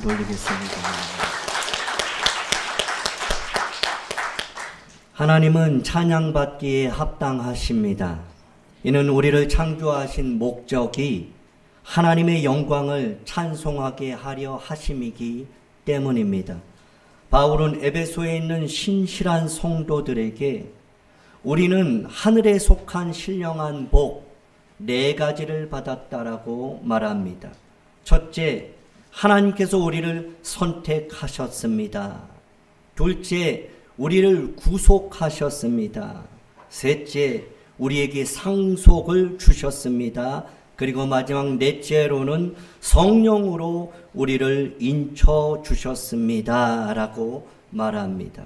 돌리겠습니다. 하나님은 찬양받기에 합당하십니다. 이는 우리를 창조하신 목적이 하나님의 영광을 찬송하게 하려 하심이기 때문입니다. 바울은 에베소에 있는 신실한 성도들에게 우리는 하늘에 속한 신령한 복 4가지를 받았다라고 말합니다. 첫째, 하나님께서 우리를 선택하셨습니다. 둘째, 우리를 구속하셨습니다. 셋째, 우리에게 상속을 주셨습니다. 그리고 마지막 넷째로는 성령으로 우리를 인쳐 주셨습니다. 라고 말합니다.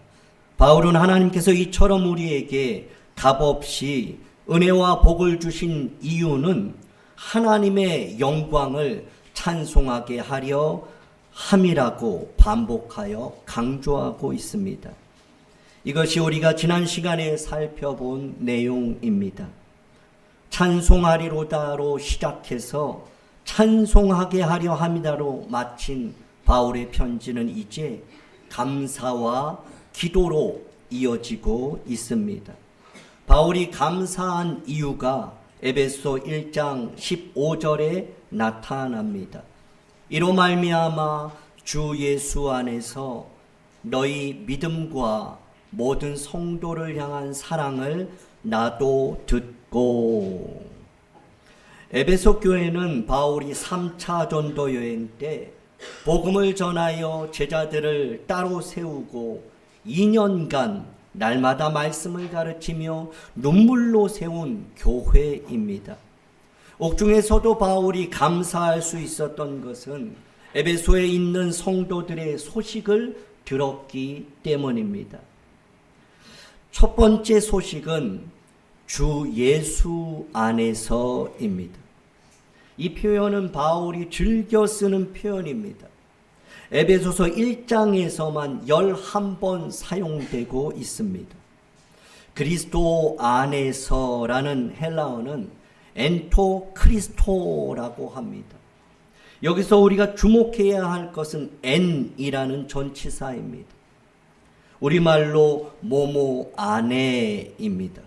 바울은 하나님께서 이처럼 우리에게 값없이 은혜와 복을 주신 이유는 하나님의 영광을 찬송하게 하려 함이라고 반복하여 강조하고 있습니다. 이것이 우리가 지난 시간에 살펴본 내용입니다. 찬송하리로다로 시작해서 찬송하게 하려 함이다로 마친 바울의 편지는 이제 감사와 기도로 이어지고 있습니다. 바울이 감사한 이유가 에베소 1장 15절에 나타납니다. 이로 말미암아 주 예수 안에서 너희 믿음과 모든 성도를 향한 사랑을 나도 듣고. 에베소 교회는 바울이 3차 전도 여행 때 복음을 전하여 제자들을 따로 세우고 2년간 날마다 말씀을 가르치며 눈물로 세운 교회입니다. 옥중에서도 바울이 감사할 수 있었던 것은 에베소에 있는 성도들의 소식을 들었기 때문입니다. 첫 번째 소식은 주 예수 안에서입니다. 이 표현은 바울이 즐겨 쓰는 표현입니다. 에베소서 1장에서만 11번 사용되고 있습니다. 그리스도 안에서라는 헬라어는 엔토 크리스토라고 합니다. 여기서 우리가 주목해야 할 것은 엔이라는 전치사입니다. 우리말로 뭐뭐 안에입니다.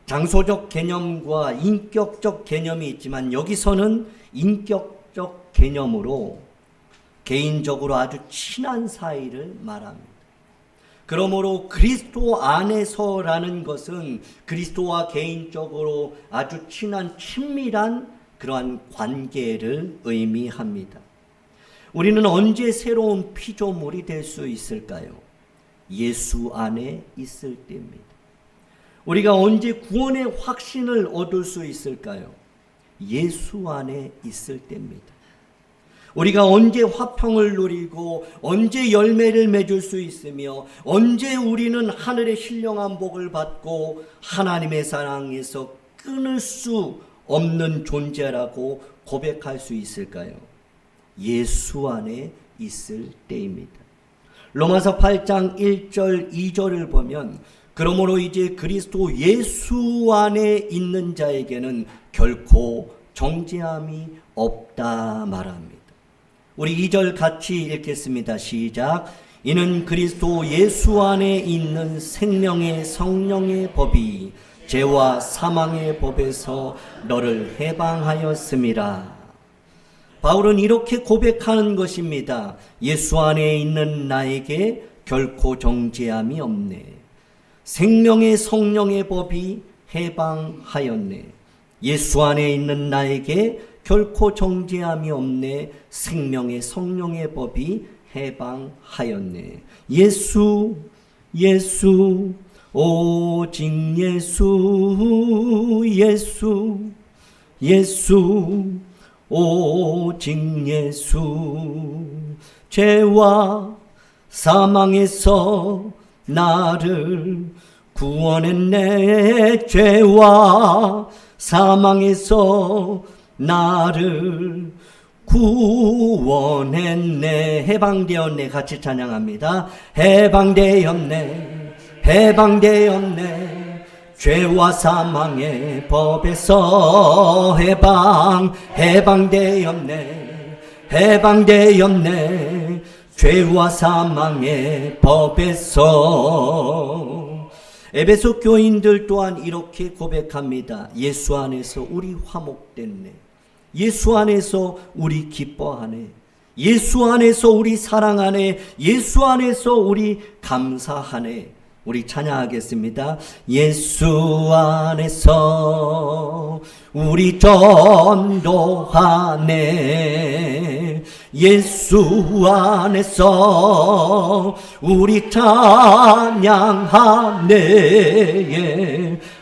장소적 개념과 인격적 개념이 있지만 여기서는 인격적 개념으로 개인적으로 아주 친한 사이를 말합니다. 그러므로 그리스도 안에서라는 것은 그리스도와 개인적으로 아주 친한 친밀한 그러한 관계를 의미합니다. 우리는 언제 새로운 피조물이 될 수 있을까요? 예수 안에 있을 때입니다. 우리가 언제 구원의 확신을 얻을 수 있을까요? 예수 안에 있을 때입니다. 우리가 언제 화평을 누리고 언제 열매를 맺을 수 있으며 언제 우리는 하늘의 신령한 복을 받고 하나님의 사랑에서 끊을 수 없는 존재라고 고백할 수 있을까요? 예수 안에 있을 때입니다. 로마서 8장 1절 2절을 보면 그러므로 이제 그리스도 예수 안에 있는 자에게는 결코 정죄함이 없다 말합니다. 우리 2절 같이 읽겠습니다. 시작. 이는 그리스도 예수 안에 있는 생명의 성령의 법이 죄와 사망의 법에서 너를 해방하였음이라. 바울은 이렇게 고백하는 것입니다. 예수 안에 있는 나에게 결코 정죄함이 없네. 생명의 성령의 법이 해방하였네. 예수 안에 있는 나에게 결코 정죄함이 없네. 생명의 성령의 법이 해방하였네. 예수, 예수, 오직 예수, 예수, 예수, 오직 예수. 죄와 사망에서 나를 구원했네. 죄와 사망에서 나를 구원했네. 해방되었네. 같이 찬양합니다. 해방되었네. 해방되었네. 죄와 사망의 법에서 해방되었네. 해방되었네. 죄와 사망의 법에서. 에베소 교인들 또한 이렇게 고백합니다. 예수 안에서 우리 화목됐네. 예수 안에서 우리 기뻐하네. 예수 안에서 우리 사랑하네. 예수 안에서 우리 감사하네. 우리 찬양하겠습니다. 예수 안에서 우리 전도하네. 예수 안에서 우리 찬양하네.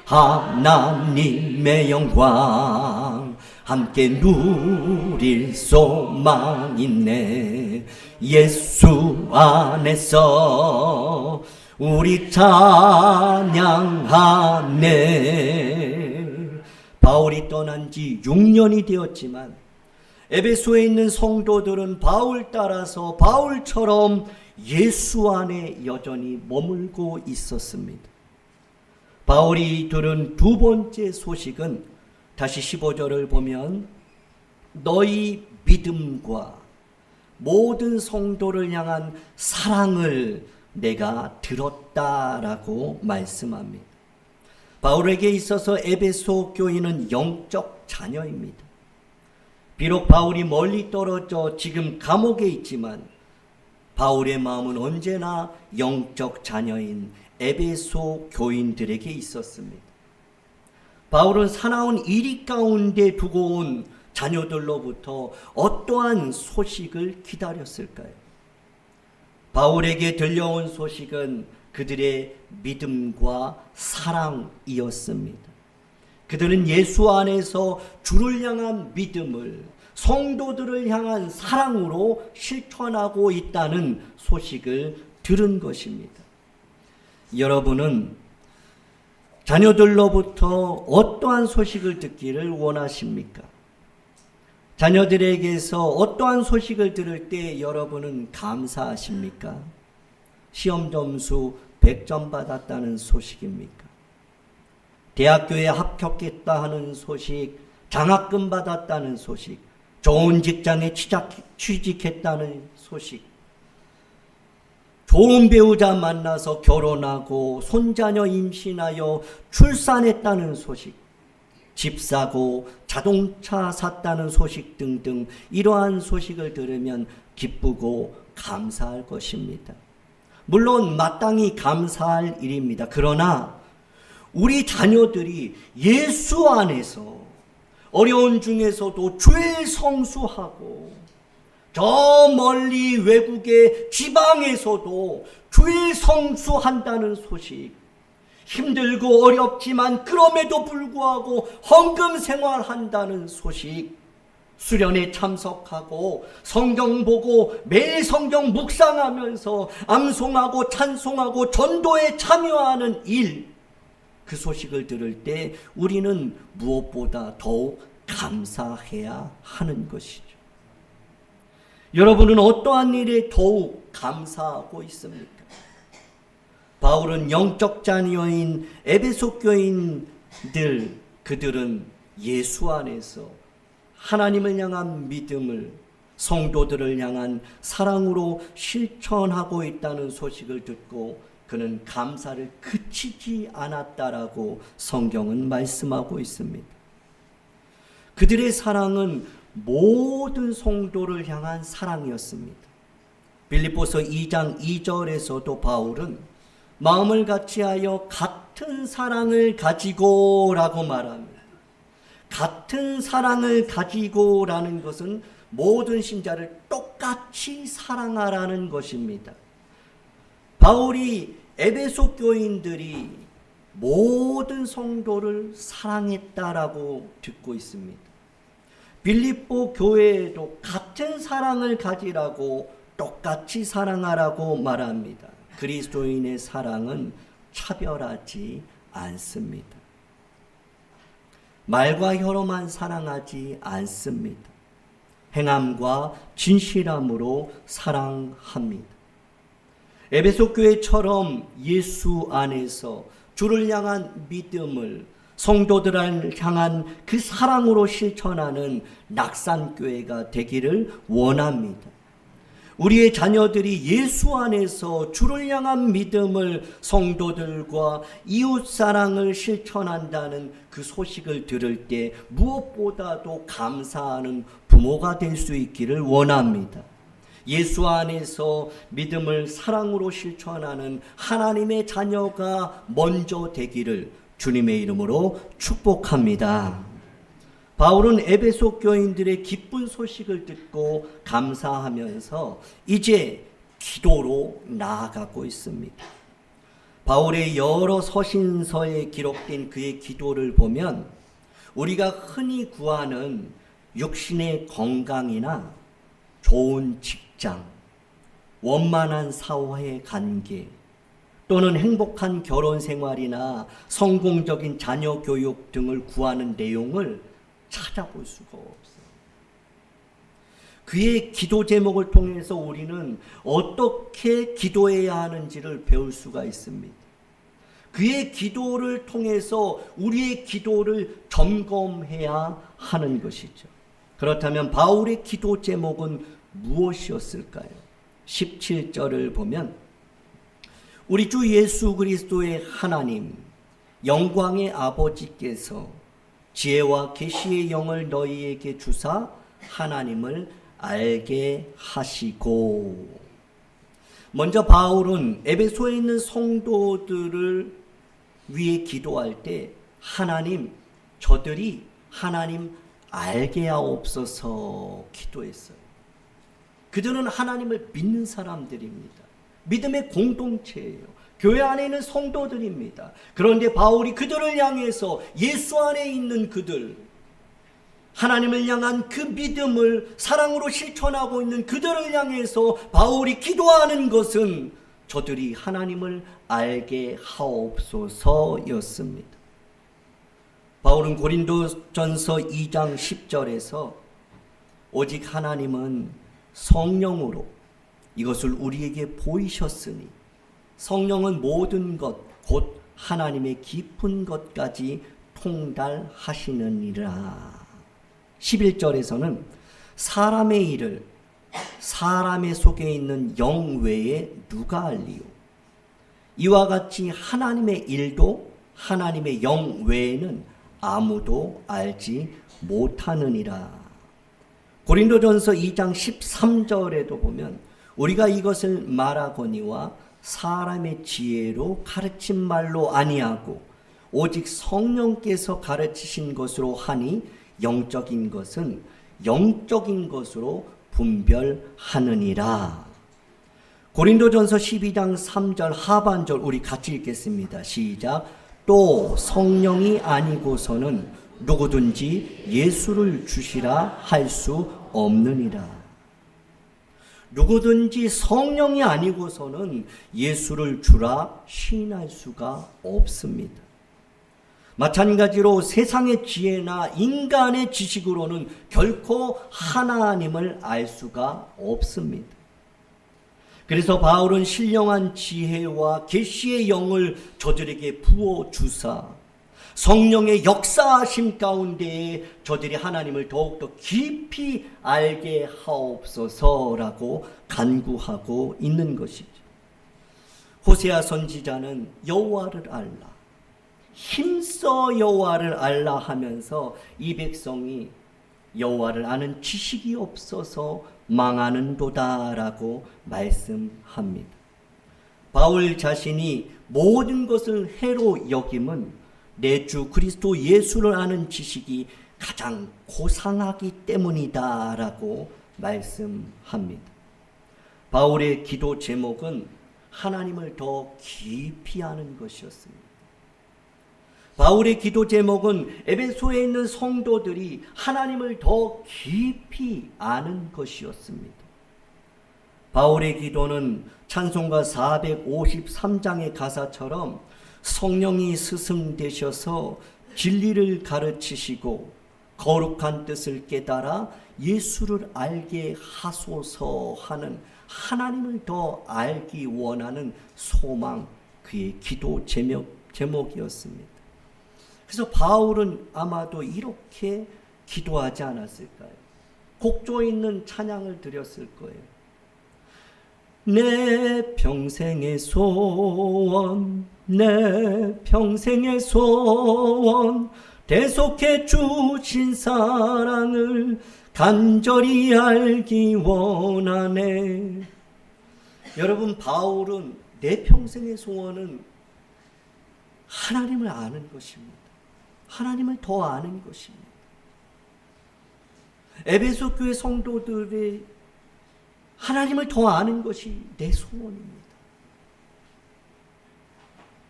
하나님의 영광 함께 누릴 소망 있네. 예수 안에서 우리 찬양하네. 바울이 떠난 지 6년이 되었지만 에베소에 있는 성도들은 바울 따라서 바울처럼 예수 안에 여전히 머물고 있었습니다. 바울이 들은 두 번째 소식은 다시 15절을 보면 너희 믿음과 모든 성도를 향한 사랑을 내가 들었다라고 말씀합니다. 바울에게 있어서 에베소 교인은 영적 자녀입니다. 비록 바울이 멀리 떨어져 지금 감옥에 있지만 바울의 마음은 언제나 영적 자녀인 에베소 교인들에게 있었습니다. 바울은 사나운 이리 가운데 두고 온 자녀들로부터 어떠한 소식을 기다렸을까요? 바울에게 들려온 소식은 그들의 믿음과 사랑이었습니다. 그들은 예수 안에서 주를 향한 믿음을 성도들을 향한 사랑으로 실천하고 있다는 소식을 들은 것입니다. 여러분은 자녀들로부터 어떠한 소식을 듣기를 원하십니까? 자녀들에게서 어떠한 소식을 들을 때 여러분은 감사하십니까? 시험 점수 100점 받았다는 소식입니까? 대학교에 합격했다 하는 소식, 장학금 받았다는 소식, 좋은 직장에 취직했다는 소식, 좋은 배우자 만나서 결혼하고 손자녀 임신하여 출산했다는 소식, 집 사고 자동차 샀다는 소식 등등 이러한 소식을 들으면 기쁘고 감사할 것입니다. 물론 마땅히 감사할 일입니다. 그러나 우리 자녀들이 예수 안에서 어려운 중에서도 주일 성수하고 저 멀리 외국의 지방에서도 주일 성수한다는 소식, 힘들고 어렵지만 그럼에도 불구하고 헌금 생활한다는 소식, 수련회 참석하고 성경 보고 매일 성경 묵상하면서 암송하고 찬송하고 전도에 참여하는 일, 그 소식을 들을 때 우리는 무엇보다 더욱 감사해야 하는 것이죠. 여러분은 어떠한 일에 더욱 감사하고 있습니까? 바울은 영적 자녀인 에베소 교인들, 그들은 예수 안에서 하나님을 향한 믿음을 성도들을 향한 사랑으로 실천하고 있다는 소식을 듣고 그는 감사를 그치지 않았다라고 성경은 말씀하고 있습니다. 그들의 사랑은 모든 성도를 향한 사랑이었습니다. 빌립보서 2장 2절에서도 바울은 마음을 같이하여 같은 사랑을 가지고 라고 말합니다. 같은 사랑을 가지고 라는 것은 모든 신자를 똑같이 사랑하라는 것입니다. 바울이 에베소 교인들이 모든 성도를 사랑했다라고 듣고 있습니다. 빌립보 교회에도 같은 사랑을 가지라고 똑같이 사랑하라고 말합니다. 그리스도인의 사랑은 차별하지 않습니다. 말과 혀로만 사랑하지 않습니다. 행함과 진실함으로 사랑합니다. 에베소 교회처럼 예수 안에서 주를 향한 믿음을 성도들을 향한 그 사랑으로 실천하는 낙산교회가 되기를 원합니다. 우리의 자녀들이 예수 안에서 주를 향한 믿음을, 성도들과 이웃사랑을 실천한다는 그 소식을 들을 때 무엇보다도 감사하는 부모가 될 수 있기를 원합니다. 예수 안에서 믿음을 사랑으로 실천하는 하나님의 자녀가 먼저 되기를 주님의 이름으로 축복합니다. 바울은 에베소 교인들의 기쁜 소식을 듣고 감사하면서 이제 기도로 나아가고 있습니다. 바울의 여러 서신서에 기록된 그의 기도를 보면 우리가 흔히 구하는 육신의 건강이나 좋은 직장, 원만한 사회 관계, 또는 행복한 결혼 생활이나 성공적인 자녀 교육 등을 구하는 내용을 찾아볼 수가 없어요. 그의 기도 제목을 통해서 우리는 어떻게 기도해야 하는지를 배울 수가 있습니다. 그의 기도를 통해서 우리의 기도를 점검해야 하는 것이죠. 그렇다면 바울의 기도 제목은 무엇이었을까요? 17절을 보면 우리 주 예수 그리스도의 하나님, 영광의 아버지께서 지혜와 계시의 영을 너희에게 주사 하나님을 알게 하시고. 먼저 바울은 에베소에 있는 성도들을 위해 기도할 때 하나님, 저들이 하나님 알게 하옵소서 기도했어요. 그들은 하나님을 믿는 사람들입니다. 믿음의 공동체예요. 교회 안에 있는 성도들입니다. 그런데 바울이 그들을 향해서 예수 안에 있는 그들, 하나님을 향한 그 믿음을 사랑으로 실천하고 있는 그들을 향해서 바울이 기도하는 것은 저들이 하나님을 알게 하옵소서였습니다. 바울은 고린도전서 2장 10절에서 오직 하나님은 성령으로 이것을 우리에게 보이셨으니 성령은 모든 것 곧 하나님의 깊은 것까지 통달하시느니라. 11절에서는 사람의 일을 사람의 속에 있는 영 외에 누가 알리요? 이와 같이 하나님의 일도 하나님의 영 외에는 아무도 알지 못하느니라. 고린도전서 2장 13절에도 보면 우리가 이것을 말하거니와 사람의 지혜로 가르친 말로 아니하고 오직 성령께서 가르치신 것으로 하니 영적인 것은 영적인 것으로 분별하느니라. 고린도전서 12장 3절 하반절 우리 같이 읽겠습니다. 시작. 또 성령이 아니고서는 누구든지 예수를 주시라 할 수 없느니라. 누구든지 성령이 아니고서는 예수를 주라 시인할 수가 없습니다. 마찬가지로 세상의 지혜나 인간의 지식으로는 결코 하나님을 알 수가 없습니다. 그래서 바울은 신령한 지혜와 계시의 영을 저들에게 부어주사 성령의 역사하심 가운데에 저들이 하나님을 더욱더 깊이 알게 하옵소서라고 간구하고 있는 것이죠. 호세아 선지자는 여호와를 알라, 힘써 여호와를 알라 하면서 이 백성이 여호와를 아는 지식이 없어서 망하는도다라고 말씀합니다. 바울 자신이 모든 것을 해로 여김은 내 주 그리스도 예수를 아는 지식이 가장 고상하기 때문이다라고 말씀합니다. 바울의 기도 제목은 하나님을 더 깊이 아는 것이었습니다. 바울의 기도 제목은 에베소에 있는 성도들이 하나님을 더 깊이 아는 것이었습니다. 바울의 기도는 찬송가 453장의 가사처럼 성령이 스승되셔서 진리를 가르치시고 거룩한 뜻을 깨달아 예수를 알게 하소서 하는 하나님을 더 알기 원하는 소망, 그의 기도 제목이었습니다. 그래서 바울은 아마도 이렇게 기도하지 않았을까요? 곡조 있는 찬양을 드렸을 거예요. 내 평생의 소원, 내 평생의 소원, 대속해 주신 사랑을 간절히 알기 원하네. 여러분, 바울은 내 평생의 소원은 하나님을 아는 것입니다. 하나님을 더 아는 것입니다. 에베소 교회 성도들의 하나님을 더 아는 것이 내 소원입니다.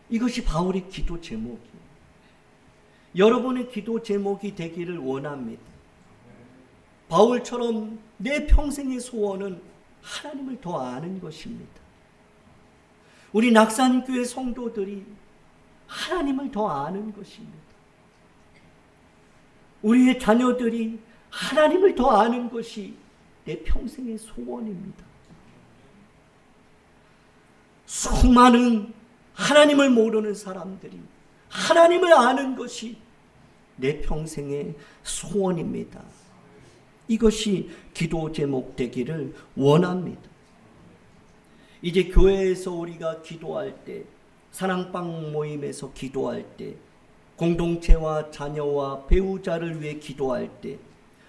이것이 바울의 기도 제목이에요. 여러분의 기도 제목이 되기를 원합니다. 바울처럼 내 평생의 소원은 하나님을 더 아는 것입니다. 우리 낙산교회 성도들이 하나님을 더 아는 것입니다. 우리의 자녀들이 하나님을 더 아는 것이 내 평생의 소원입니다. 수많은 하나님을 모르는 사람들이 하나님을 아는 것이 내 평생의 소원입니다. 이것이 기도 제목 되기를 원합니다. 이제 교회에서 우리가 기도할 때, 사랑방 모임에서 기도할 때, 공동체와 자녀와 배우자를 위해 기도할 때,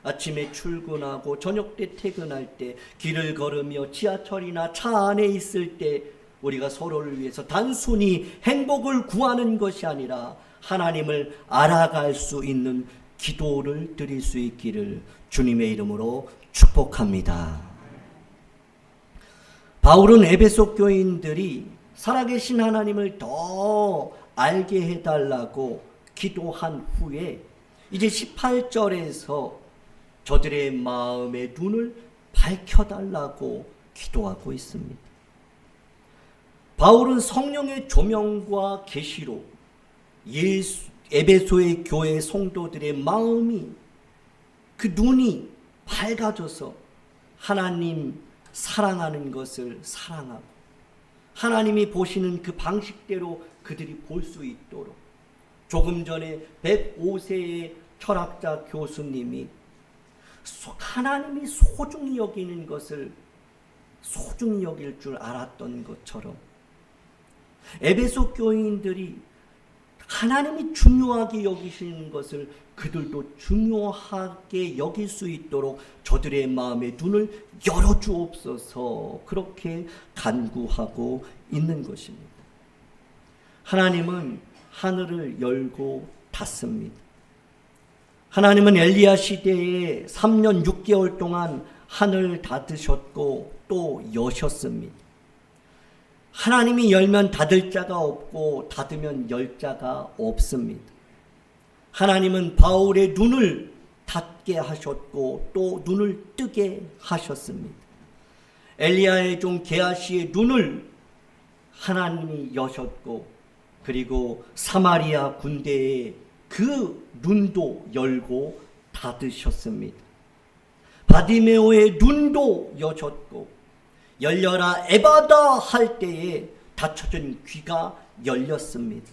아침에 출근하고 저녁 때 퇴근할 때, 길을 걸으며 지하철이나 차 안에 있을 때 우리가 서로를 위해서 단순히 행복을 구하는 것이 아니라 하나님을 알아갈 수 있는 기도를 드릴 수 있기를 주님의 이름으로 축복합니다. 바울은 에베소 교인들이 살아계신 하나님을 더 알게 해달라고 기도한 후에 이제 18절에서 저들의 마음의 눈을 밝혀달라고 기도하고 있습니다. 바울은 성령의 조명과 계시로 에베소의 교회 성도들의 마음이, 그 눈이 밝아져서 하나님 사랑하는 것을 사랑하고 하나님이 보시는 그 방식대로 그들이 볼 수 있도록, 조금 전에 105세의 철학자 교수님이 하나님이 소중히 여기는 것을 소중히 여길 줄 알았던 것처럼 에베소 교인들이 하나님이 중요하게 여기시는 것을 그들도 중요하게 여길 수 있도록 저들의 마음의 눈을 열어주옵소서, 그렇게 간구하고 있는 것입니다. 하나님은 하늘을 열고 닫습니다. 하나님은 엘리야 시대에 3년 6개월 동안 하늘 닫으셨고 또 여셨습니다. 하나님이 열면 닫을 자가 없고 닫으면 열 자가 없습니다. 하나님은 바울의 눈을 닫게 하셨고 또 눈을 뜨게 하셨습니다. 엘리야의 종 게하시의 눈을 하나님이 여셨고, 그리고 사마리아 군대의 그 눈도 열고 닫으셨습니다. 바디메오의 눈도 여셨고, 열려라 에바다 할 때에 닫혀진 귀가 열렸습니다.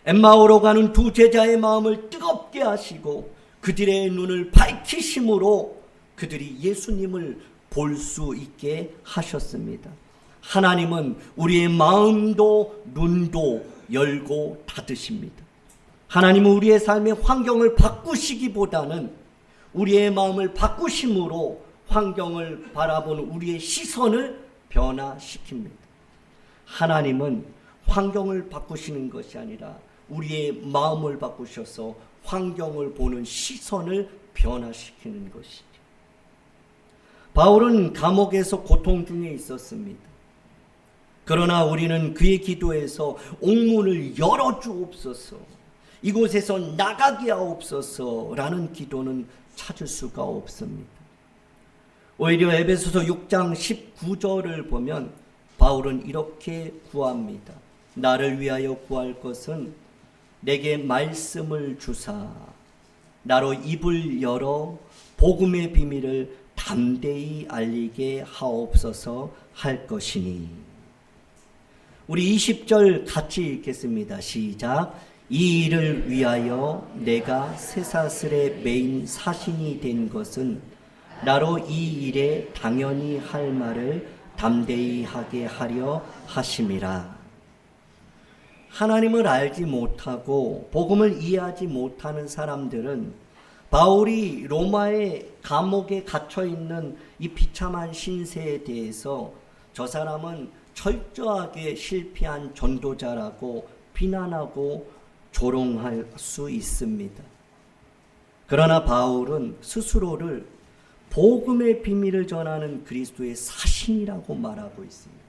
엠마오로 가는 두 제자의 마음을 뜨겁게 하시고 그들의 눈을 밝히심으로 그들이 예수님을 볼 수 있게 하셨습니다. 하나님은 우리의 마음도 눈도 열고 닫으십니다. 하나님은 우리의 삶의 환경을 바꾸시기보다는 우리의 마음을 바꾸심으로 환경을 바라보는 우리의 시선을 변화시킵니다. 하나님은 환경을 바꾸시는 것이 아니라 우리의 마음을 바꾸셔서 환경을 보는 시선을 변화시키는 것이죠. 바울은 감옥에서 고통 중에 있었습니다. 그러나 우리는 그의 기도에서 옥문을 열어주옵소서, 이곳에서 나가게 하옵소서라는 기도는 찾을 수가 없습니다. 오히려 에베소서 6장 19절을 보면 바울은 이렇게 구합니다. 나를 위하여 구할 것은 내게 말씀을 주사 나로 입을 열어 복음의 비밀을 담대히 알리게 하옵소서 할 것이니. 우리 20절 같이 읽겠습니다. 시작. 이 일을 위하여 내가 쇠사슬에 매인 사신이 된 것은 나로 이 일에 당연히 할 말을 담대히 하게 하려 하심이라. 하나님을 알지 못하고 복음을 이해하지 못하는 사람들은 바울이 로마의 감옥에 갇혀 있는 이 비참한 신세에 대해서 저 사람은 철저하게 실패한 전도자라고 비난하고 조롱할 수 있습니다. 그러나 바울은 스스로를 복음의 비밀을 전하는 그리스도의 사신이라고 말하고 있습니다.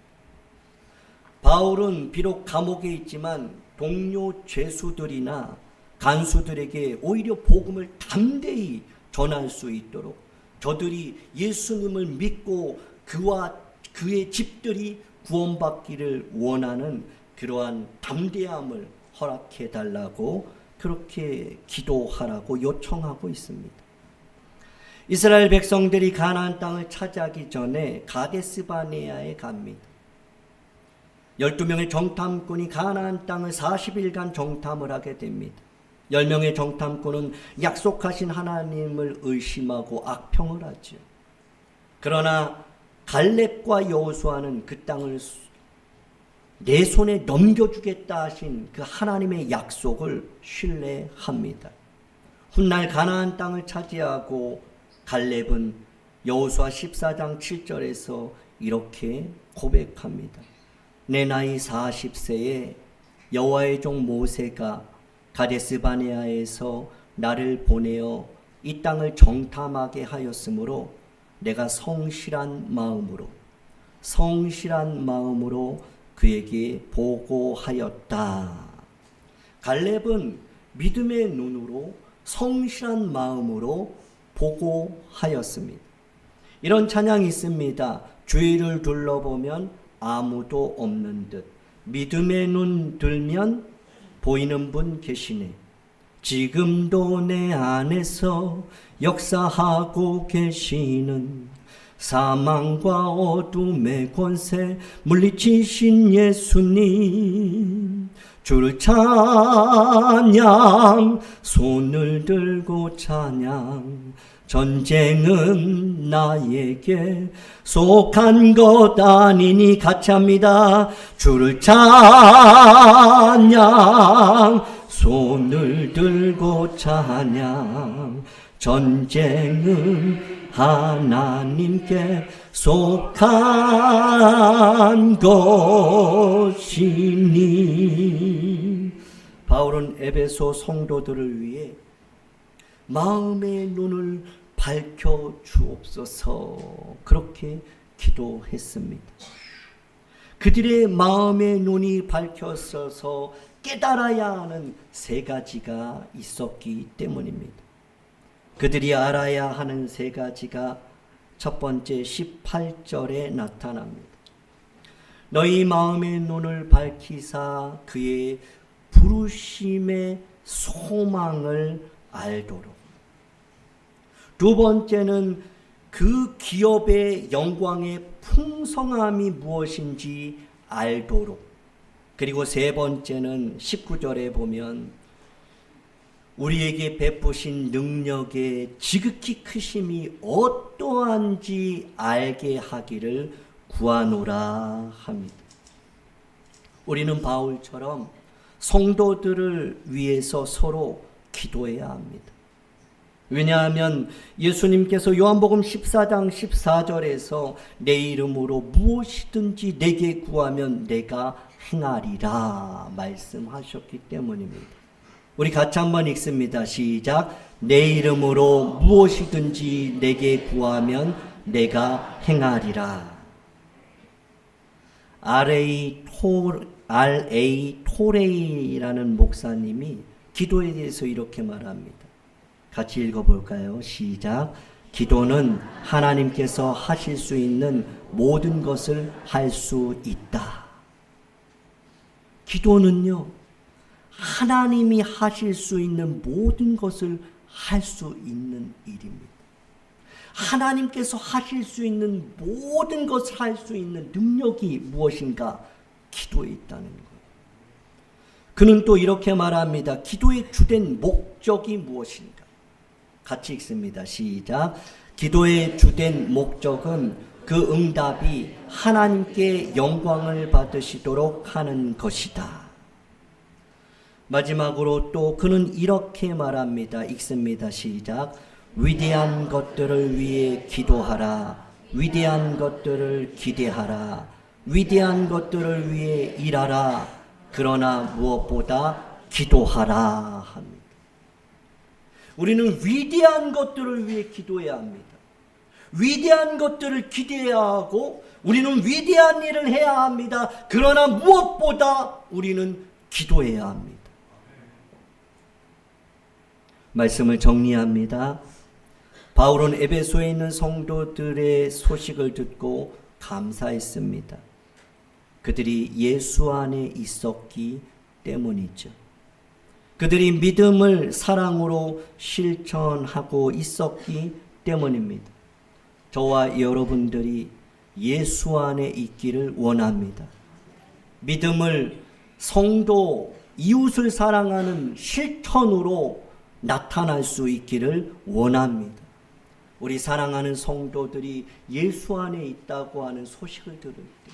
바울은 비록 감옥에 있지만 동료 죄수들이나 간수들에게 오히려 복음을 담대히 전할 수 있도록 저들이 예수님을 믿고 그와 그의 집들이 구원받기를 원하는 그러한 담대함을 허락해 달라고 그렇게 기도하라고 요청하고 있습니다. 이스라엘 백성들이 가나안 땅을 차지하기 전에 가데스 바네아에 갑니다. 12명의 정탐꾼이 가나안 땅을 40일간 정탐을 하게 됩니다. 10명의 정탐꾼은 약속하신 하나님을 의심하고 악평을 하죠. 그러나 갈렙과 여호수아는 그 땅을 내 손에 넘겨주겠다 하신 그 하나님의 약속을 신뢰합니다. 훗날 가나안 땅을 차지하고 갈렙은 여호수아 14장 7절에서 이렇게 고백합니다. 내 나이 40세에 여호와의 종 모세가 가데스 바네아에서 나를 보내어 이 땅을 정탐하게 하였으므로 내가 성실한 마음으로 그에게 보고하였다. 갈렙은 믿음의 눈으로 성실한 마음으로 보고하였습니다. 이런 찬양이 있습니다. 주위를 둘러보면 아무도 없는 듯 믿음의 눈 들면 보이는 분 계시네. 지금도 내 안에서 역사하고 계시는 사망과 어둠의 권세 물리치신 예수님, 주를 찬양, 손을 들고 찬양. 전쟁은 나에게 속한 것 아니니 같이 합니다. 주를 찬양, 손을 들고 찬양. 전쟁은 하나님께 속한 것이니. 바울은 에베소 성도들을 위해 마음의 눈을 밝혀 주옵소서 그렇게 기도했습니다. 그들의 마음의 눈이 밝혀져서 깨달아야 하는 세 가지가 있었기 때문입니다. 그들이 알아야 하는 세 가지가 첫 번째 18절에 나타납니다. 너희 마음의 눈을 밝히사 그의 부르심의 소망을 알도록. 두 번째는 그 기업의 영광의 풍성함이 무엇인지 알도록. 그리고 세 번째는 19절에 보면 우리에게 베푸신 능력의 지극히 크심이 어떠한지 알게 하기를 구하노라 합니다. 우리는 바울처럼 성도들을 위해서 서로 기도해야 합니다. 왜냐하면 예수님께서 요한복음 14장 14절에서 내 이름으로 무엇이든지 내게 구하면 내가 행하리라 말씀하셨기 때문입니다. 우리 같이 한번 읽습니다. 시작. 내 이름으로 무엇이든지 내게 구하면 내가 행하리라. R.A. 토레이라는 목사님이 기도에 대해서 이렇게 말합니다. 같이 읽어볼까요? 시작. 기도는 하나님께서 하실 수 있는 모든 것을 할 수 있다. 기도는요, 하나님이 하실 수 있는 모든 것을 할 수 있는 일입니다. 하나님께서 하실 수 있는 모든 것을 할 수 있는 능력이 무엇인가? 기도에 있다는 거예요. 그는 또 이렇게 말합니다. 기도의 주된 목적이 무엇인가? 같이 읽습니다. 시작. 기도의 주된 목적은 그 응답이 하나님께 영광을 받으시도록 하는 것이다. 마지막으로 또 그는 이렇게 말합니다. 읽습니다. 시작. 위대한 것들을 위해 기도하라. 위대한 것들을 기대하라. 위대한 것들을 위해 일하라. 그러나 무엇보다 기도하라 합니다. 우리는 위대한 것들을 위해 기도해야 합니다. 위대한 것들을 기대해야 하고 우리는 위대한 일을 해야 합니다. 그러나 무엇보다 우리는 기도해야 합니다. 말씀을 정리합니다. 바울은 에베소에 있는 성도들의 소식을 듣고 감사했습니다. 그들이 예수 안에 있었기 때문이죠. 그들이 믿음을 사랑으로 실천하고 있었기 때문입니다. 저와 여러분들이 예수 안에 있기를 원합니다. 믿음을 성도, 이웃을 사랑하는 실천으로 나타날 수 있기를 원합니다. 우리 사랑하는 성도들이 예수 안에 있다고 하는 소식을 들을 때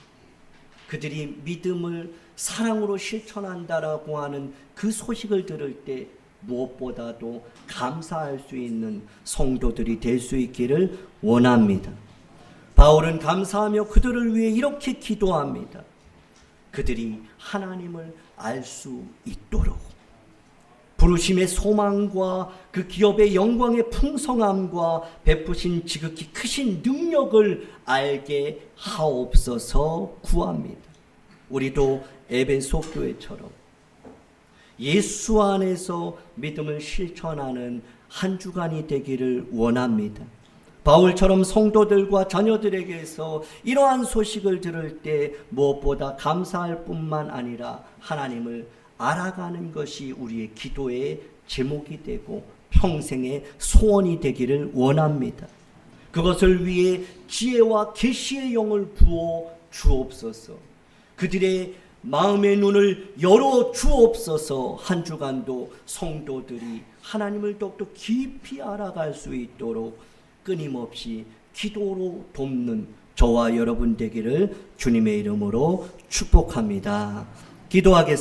그들이 믿음을 사랑으로 실천한다라고 하는 그 소식을 들을 때 무엇보다도 감사할 수 있는 성도들이 될 수 있기를 원합니다. 바울은 감사하며 그들을 위해 이렇게 기도합니다. 그들이 하나님을 알 수 있도록 부르심의 소망과 그 기업의 영광의 풍성함과 베푸신 지극히 크신 능력을 알게 하옵소서 구합니다. 우리도 에베소 교회처럼 예수 안에서 믿음을 실천하는 한 주간이 되기를 원합니다. 바울처럼 성도들과 자녀들에게서 이러한 소식을 들을 때 무엇보다 감사할 뿐만 아니라 하나님을 알아가는 것이 우리의 기도의 제목이 되고 평생의 소원이 되기를 원합니다. 그것을 위해 지혜와 계시의 영을 부어 주옵소서. 그들의 마음의 눈을 열어 주옵소서. 한 주간도 성도들이 하나님을 더욱더 깊이 알아갈 수 있도록 끊임없이 기도로 돕는 저와 여러분 되기를 주님의 이름으로 축복합니다. 기도하겠습니다.